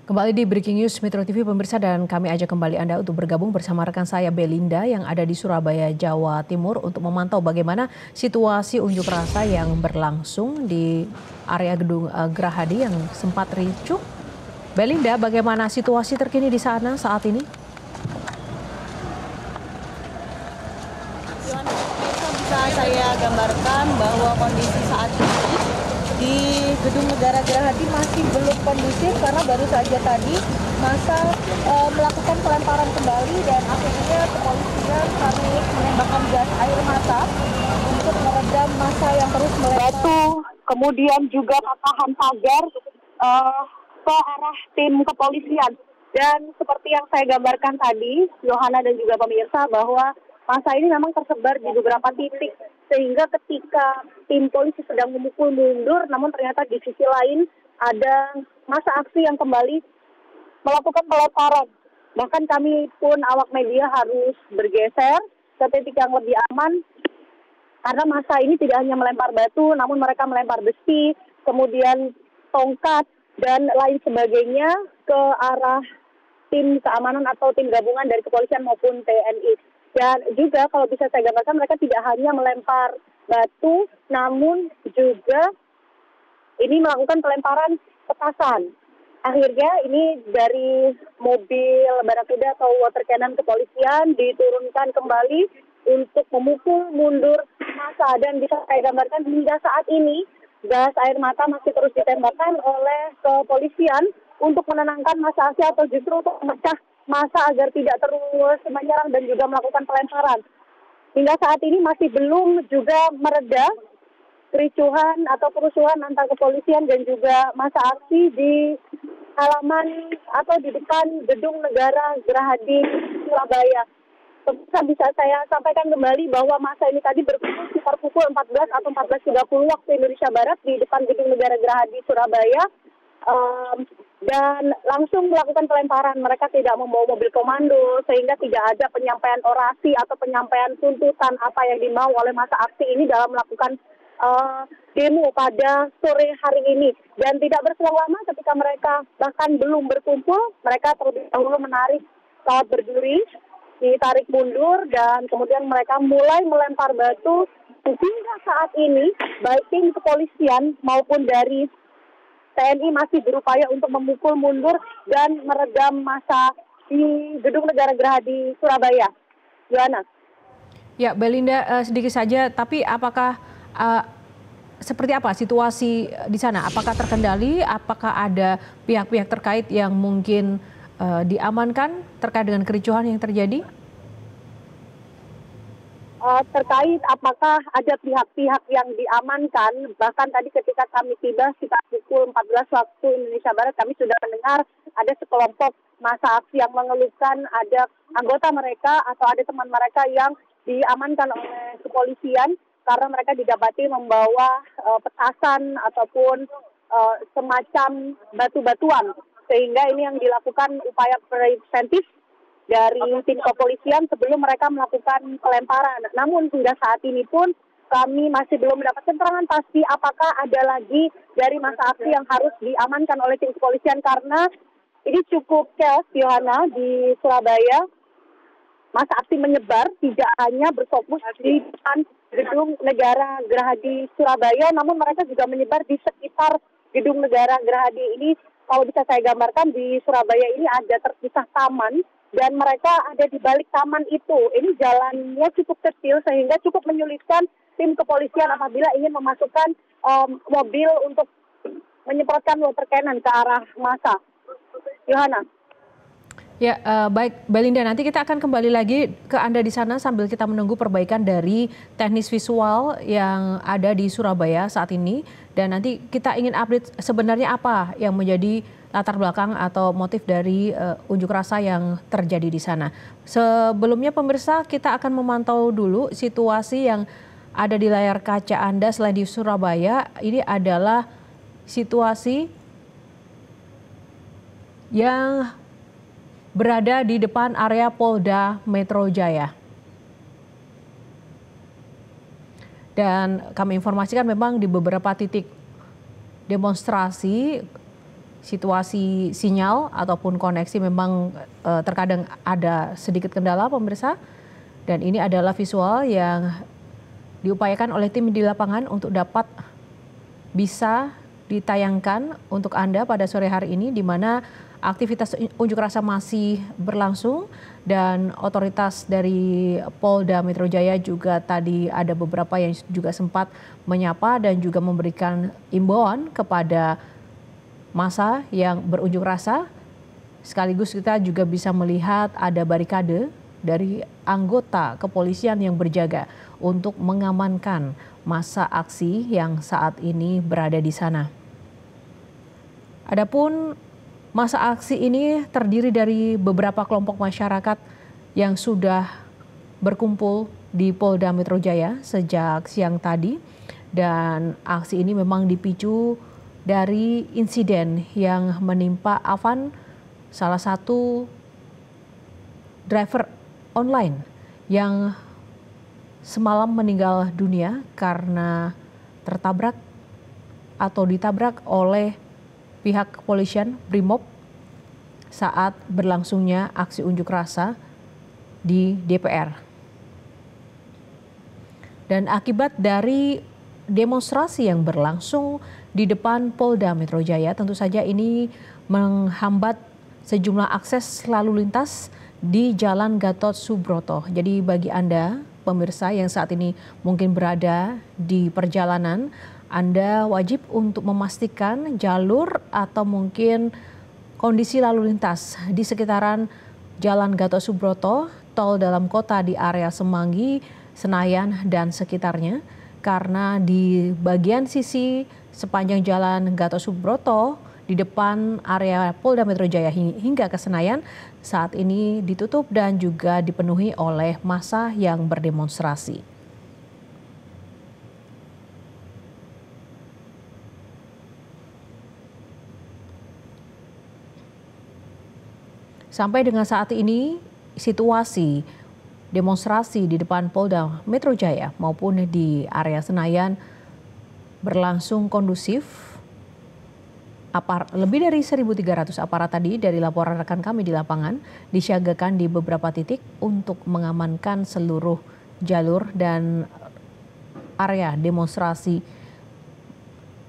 Kembali di Breaking News Metro TV pemirsa, dan kami ajak kembali Anda untuk bergabung bersama rekan saya Belinda yang ada di Surabaya, Jawa Timur untuk memantau bagaimana situasi unjuk rasa yang berlangsung di area gedung Gerahadi yang sempat ricuh. Belinda, bagaimana situasi terkini di sana saat ini? Bisa saya gambarkan bahwa kondisi saat ini di Gedung Negara Gerahadi masih belum kondusif karena baru saja tadi massa melakukan pelemparan kembali dan akhirnya kepolisian harus menembakkan gas air mata untuk meredam massa yang terus melempar batu, kemudian juga patahan pagar ke arah tim kepolisian. Dan seperti yang saya gambarkan tadi, Yohana dan juga pemirsa, bahwa massa ini memang tersebar di beberapa titik, sehingga ketika tim polisi sedang memukul mundur, namun ternyata di sisi lain ada massa aksi yang kembali melakukan pelemparan. Bahkan kami pun awak media harus bergeser ke titik yang lebih aman, karena massa ini tidak hanya melempar batu, namun mereka melempar besi, kemudian tongkat, dan lain sebagainya ke arah tim keamanan atau tim gabungan dari kepolisian maupun TNI. Dan juga kalau bisa saya gambarkan, mereka tidak hanya melempar batu, namun juga ini melakukan pelemparan petasan. Akhirnya ini dari mobil barakuda atau water cannon kepolisian diturunkan kembali untuk memukul mundur massa. Dan bisa saya gambarkan hingga saat ini gas air mata masih terus ditembakkan oleh kepolisian untuk menenangkan massa aksi atau justru untuk memecah massa agar tidak terus menyerang dan juga melakukan pelemparan. Hingga saat ini masih belum juga mereda kericuhan atau kerusuhan antara kepolisian dan juga massa aksi di halaman atau di depan Gedung Negara Gerahadi Surabaya. Bisa saya sampaikan kembali bahwa massa ini tadi berkumpul sekitar pukul 14 atau 14.30 waktu Indonesia Barat di depan Gedung Negara Gerahadi Surabaya, dan langsung melakukan pelemparan. Mereka tidak membawa mobil komando sehingga tidak ada penyampaian orasi atau penyampaian tuntutan apa yang dimau oleh massa aksi ini dalam melakukan demo pada sore hari ini. Dan tidak berselang lama ketika mereka bahkan belum berkumpul, mereka terlebih dahulu menarik pesawat berduri, ditarik mundur, dan kemudian mereka mulai melempar batu. Hingga saat ini baik tim kepolisian maupun dari TNI masih berupaya untuk memukul mundur dan meredam massa di Gedung Negara Gerahadi Surabaya. Joanna. Ya, Belinda, sedikit saja, tapi apakah seperti apa situasi di sana? Apakah terkendali? Apakah ada pihak-pihak terkait yang mungkin diamankan terkait dengan kericuhan yang terjadi? Terkait apakah ada pihak-pihak yang diamankan, bahkan tadi ketika kami tiba sekitar pukul 14 waktu Indonesia Barat, kami sudah mendengar ada sekelompok massa aksi yang mengeluhkan ada anggota mereka atau ada teman mereka yang diamankan oleh kepolisian karena mereka didapati membawa petasan ataupun semacam batu-batuan, sehingga ini yang dilakukan upaya preventif dari tim kepolisian sebelum mereka melakukan pelemparan. Namun hingga saat ini pun kami masih belum mendapat keterangan pasti apakah ada lagi dari massa aksi yang harus diamankan oleh tim kepolisian, karena ini cukup chaos, Yohana, di Surabaya. Massa aksi menyebar tidak hanya berfokus di depan Gedung Negara Gerahadi Surabaya, namun mereka juga menyebar di sekitar Gedung Negara Gerahadi ini. Kalau bisa saya gambarkan, di Surabaya ini ada terpisah taman, dan mereka ada di balik taman itu. Ini jalannya cukup kecil sehingga cukup menyulitkan tim kepolisian apabila ingin memasukkan mobil untuk menyemprotkan water cannon ke arah massa. Yohana. Ya, baik Belinda, nanti kita akan kembali lagi ke Anda di sana sambil kita menunggu perbaikan dari teknis visual yang ada di Surabaya saat ini. Dan nanti kita ingin update sebenarnya apa yang menjadi latar belakang atau motif dari unjuk rasa yang terjadi di sana. Sebelumnya pemirsa, kita akan memantau dulu situasi yang ada di layar kaca Anda selain di Surabaya. Ini adalah situasi yang berada di depan area Polda Metro Jaya. Dan kami informasikan memang di beberapa titik demonstrasi situasi sinyal ataupun koneksi memang terkadang ada sedikit kendala pemirsa. Dan ini adalah visual yang diupayakan oleh tim di lapangan untuk dapat bisa ditayangkan untuk Anda pada sore hari ini, di mana aktivitas unjuk rasa masih berlangsung dan otoritas dari Polda Metro Jaya juga tadi ada beberapa yang juga sempat menyapa dan juga memberikan imbauan kepada massa yang berunjuk rasa. Sekaligus kita juga bisa melihat ada barikade dari anggota kepolisian yang berjaga untuk mengamankan massa aksi yang saat ini berada di sana. Adapun massa aksi ini terdiri dari beberapa kelompok masyarakat yang sudah berkumpul di Polda Metro Jaya sejak siang tadi, dan aksi ini memang dipicu dari insiden yang menimpa Afan, salah satu driver online yang semalam meninggal dunia karena tertabrak atau ditabrak oleh pihak kepolisian Brimob saat berlangsungnya aksi unjuk rasa di DPR. Dan akibat dari demonstrasi yang berlangsung di depan Polda Metro Jaya, tentu saja ini menghambat sejumlah akses lalu lintas di Jalan Gatot Subroto. Jadi bagi Anda pemirsa yang saat ini mungkin berada di perjalanan, Anda wajib untuk memastikan jalur atau mungkin kondisi lalu lintas di sekitaran Jalan Gatot Subroto, tol dalam kota di area Semanggi, Senayan dan sekitarnya. Karena di bagian sisi sepanjang Jalan Gatot Subroto di depan area Polda Metro Jaya hingga ke Senayan saat ini ditutup dan juga dipenuhi oleh massa yang berdemonstrasi. Sampai dengan saat ini situasi demonstrasi di depan Polda Metro Jaya maupun di area Senayan berlangsung kondusif. Lebih dari 1.300 aparat tadi dari laporan rekan kami di lapangan disiagakan di beberapa titik untuk mengamankan seluruh jalur dan area demonstrasi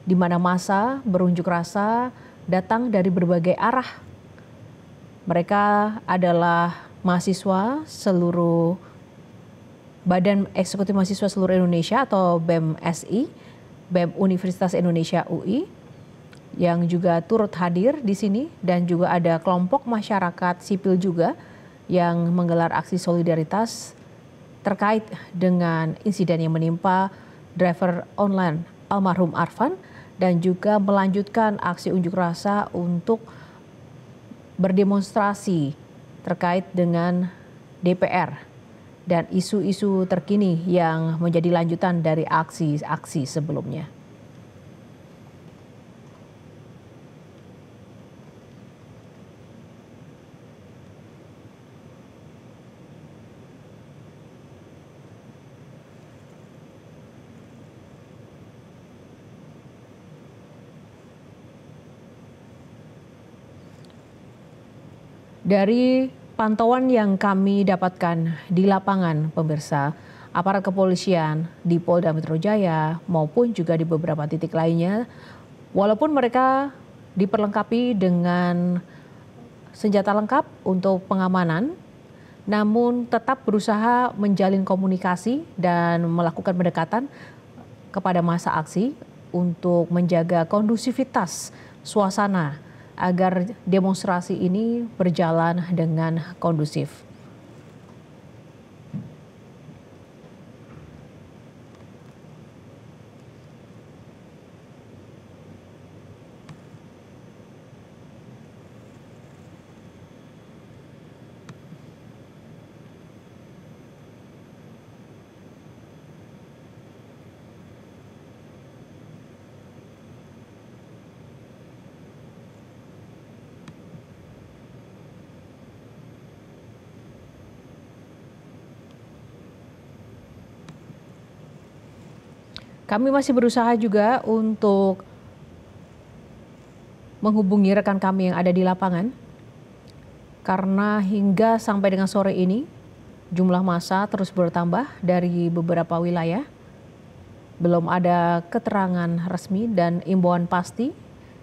di mana massa berunjuk rasa datang dari berbagai arah. Mereka adalah mahasiswa seluruh Badan Eksekutif Mahasiswa Seluruh Indonesia atau BEM-SI, BEM Universitas Indonesia UI, yang juga turut hadir di sini, dan juga ada kelompok masyarakat sipil juga yang menggelar aksi solidaritas terkait dengan insiden yang menimpa driver online almarhum Arfan, dan juga melanjutkan aksi unjuk rasa untuk berdemonstrasi terkait dengan DPR dan isu-isu terkini yang menjadi lanjutan dari aksi-aksi sebelumnya. Dari pantauan yang kami dapatkan di lapangan, pemirsa, aparat kepolisian di Polda Metro Jaya maupun juga di beberapa titik lainnya, walaupun mereka diperlengkapi dengan senjata lengkap untuk pengamanan, namun tetap berusaha menjalin komunikasi dan melakukan pendekatan kepada massa aksi untuk menjaga kondusivitas suasana agar demonstrasi ini berjalan dengan kondusif. Kami masih berusaha juga untuk menghubungi rekan kami yang ada di lapangan. Karena hingga sampai dengan sore ini jumlah massa terus bertambah dari beberapa wilayah. Belum ada keterangan resmi dan imbauan pasti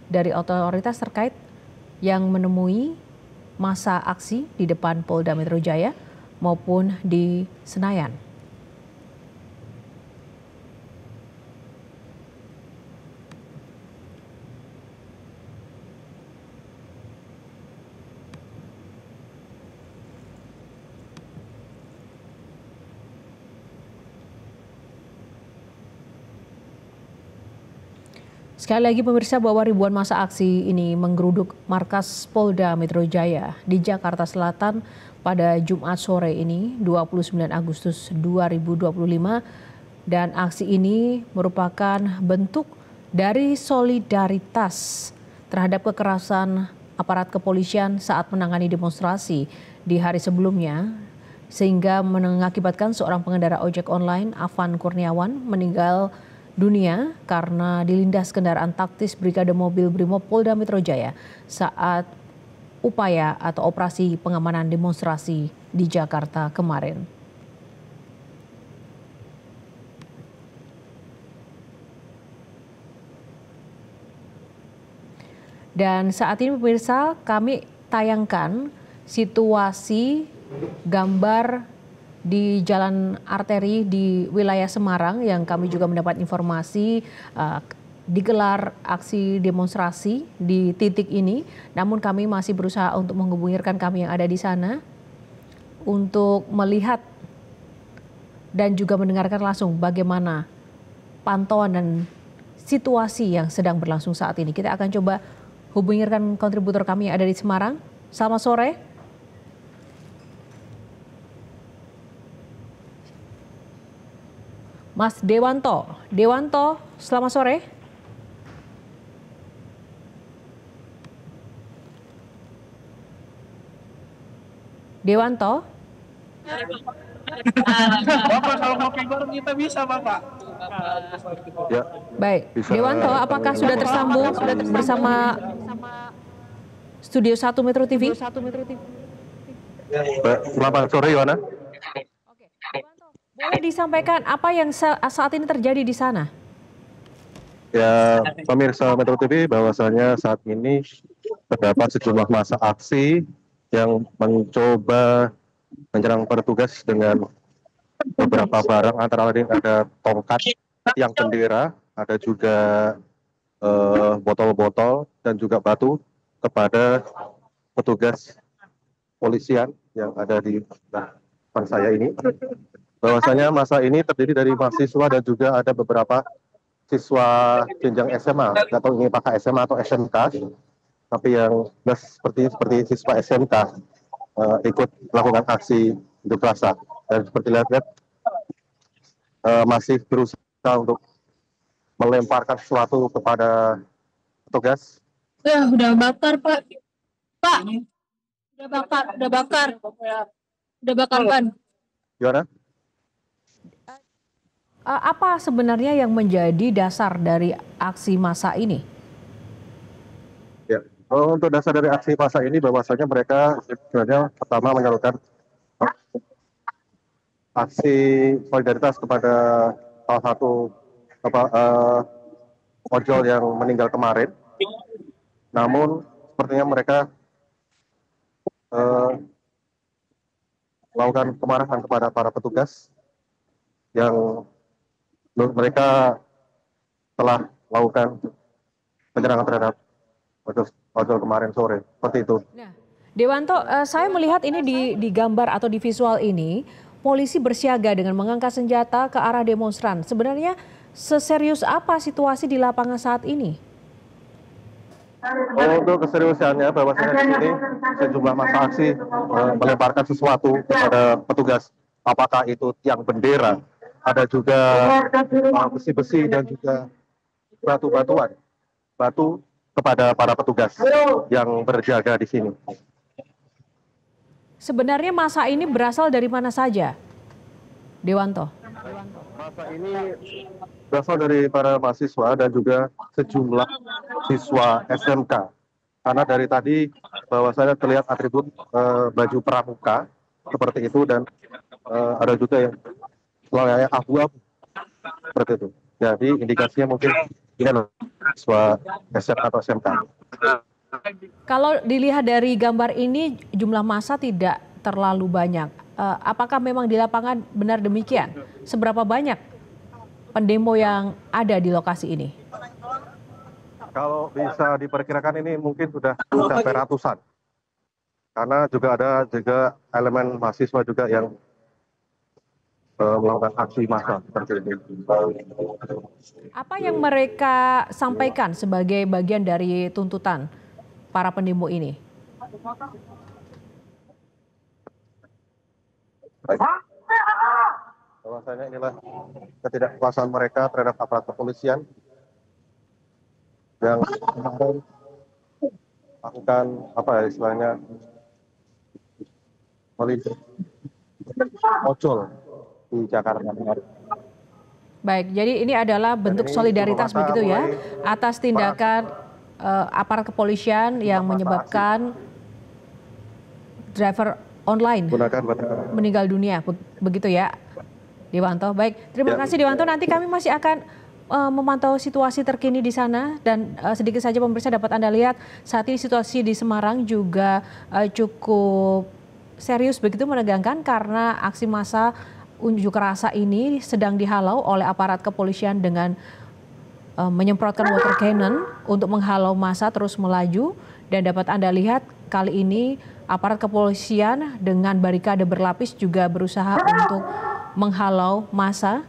dari otoritas terkait yang menemui massa aksi di depan Polda Metro Jaya maupun di Senayan. Sekali lagi pemirsa, bahwa ribuan massa aksi ini menggeruduk markas Polda Metro Jaya di Jakarta Selatan pada Jumat sore ini 29 Agustus 2025, dan aksi ini merupakan bentuk dari solidaritas terhadap kekerasan aparat kepolisian saat menangani demonstrasi di hari sebelumnya, sehingga mengakibatkan seorang pengendara ojek online, Afan Kurniawan, meninggal dunia karena dilindas kendaraan taktis Brigade Mobil Brimob Polda Metro Jaya saat upaya atau operasi pengamanan demonstrasi di Jakarta kemarin. Dan saat ini pemirsa, kami tayangkan situasi gambar di jalan arteri di wilayah Semarang yang kami juga mendapat informasi digelar aksi demonstrasi di titik ini. Namun kami masih berusaha untuk menghubungi rekan kami yang ada di sana untuk melihat dan juga mendengarkan langsung bagaimana pantauan dan situasi yang sedang berlangsung saat ini. Kita akan coba hubungi rekan kontributor kami yang ada di Semarang. Selamat sore. Mas Dewanto. Dewanto, selamat sore. Dewanto. Bapak kalau ngopi bareng kita bisa, Bapak. Ya. Baik, Dewanto, apakah sudah tersambung bersama Studio 1 Metro TV? Selamat sore, Yohana. Oke, Dewanto, boleh disampaikan apa yang saat ini terjadi di sana? Ya, pemirsa Metro TV, bahwasanya saat ini terdapat sejumlah massa aksi yang mencoba menyerang petugas dengan beberapa barang, antara lain ada tongkat yang bendera, ada juga botol-botol dan juga batu kepada petugas polisian yang ada di depan saya ini. Bahwasanya masa ini terdiri dari mahasiswa dan juga ada beberapa siswa jenjang SMA, nggak tahu ini apakah SMA atau SMK, tapi yang seperti siswa SMK ikut melakukan aksi unjuk rasa, dan seperti lihat masih berusaha untuk melemparkan sesuatu kepada petugas. Ya, udah bakar, Pak. Pak, udah bakar ban. Gimana? Apa sebenarnya yang menjadi dasar dari aksi massa ini? Ya, untuk dasar dari aksi massa ini bahwasanya mereka sebenarnya pertama menyalurkan aksi solidaritas kepada salah satu ojol yang meninggal kemarin. Namun sepertinya mereka melakukan kemarahan kepada para petugas yang mereka telah melakukan penyerangan terhadap ojol kemarin sore, seperti itu. Nah, Dewanto, saya melihat ini di gambar atau di visual ini, polisi bersiaga dengan mengangkat senjata ke arah demonstran. Sebenarnya seserius apa situasi di lapangan saat ini? Untuk keseriusannya, bahwasanya di sini sejumlah massa aksi melemparkan sesuatu kepada petugas, apakah itu tiang bendera, ada juga besi-besi dan juga batu kepada para petugas yang berjaga di sini. Sebenarnya massa ini berasal dari mana saja, Dewanto? Massa ini berasal dari para mahasiswa dan juga sejumlah siswa SMK karena dari tadi bahwasanya terlihat atribut baju pramuka seperti itu dan ada juga yang layaknya abu-abu seperti itu. Jadi indikasinya mungkin ini adalah siswa SMA atau SMK. Kalau dilihat dari gambar ini jumlah massa tidak terlalu banyak. Apakah memang di lapangan benar demikian? Seberapa banyak pendemo yang ada di lokasi ini? Kalau bisa diperkirakan ini mungkin sudah sampai ratusan. Karena juga ada elemen mahasiswa juga yang melakukan aksi massa seperti ini. Apa yang mereka sampaikan sebagai bagian dari tuntutan para pendemo ini? Bahwasanya inilah ketidakpuasan mereka terhadap aparat kepolisian yang kemarin melakukan apa ya istilahnya ojol di Jakarta. Baik, jadi ini adalah bentuk solidaritas begitu ya atas tindakan aparat kepolisian yang menyebabkan driver online meninggal dunia, begitu ya, Dewanto. Baik, terima kasih Dewanto. Nanti kami masih akan memantau situasi terkini di sana dan sedikit saja pemirsa dapat Anda lihat saat ini situasi di Semarang juga cukup serius begitu menegangkan karena aksi massa unjuk rasa ini sedang dihalau oleh aparat kepolisian dengan menyemprotkan water cannon untuk menghalau massa terus melaju dan dapat Anda lihat kali ini aparat kepolisian dengan barikade berlapis juga berusaha untuk menghalau massa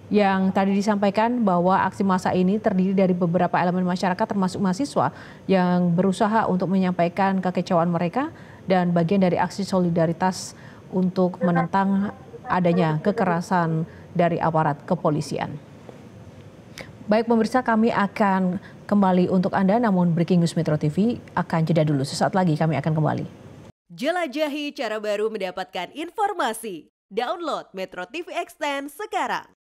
yang tadi disampaikan bahwa aksi massa ini terdiri dari beberapa elemen masyarakat termasuk mahasiswa yang berusaha untuk menyampaikan kekecewaan mereka dan bagian dari aksi solidaritas untuk menentang adanya kekerasan dari aparat kepolisian. Baik pemirsa, kami akan kembali untuk Anda, namun Breaking News Metro TV akan jeda dulu. Sesaat lagi kami akan kembali. Jelajahi cara baru mendapatkan informasi. Download Metro TV Extend sekarang.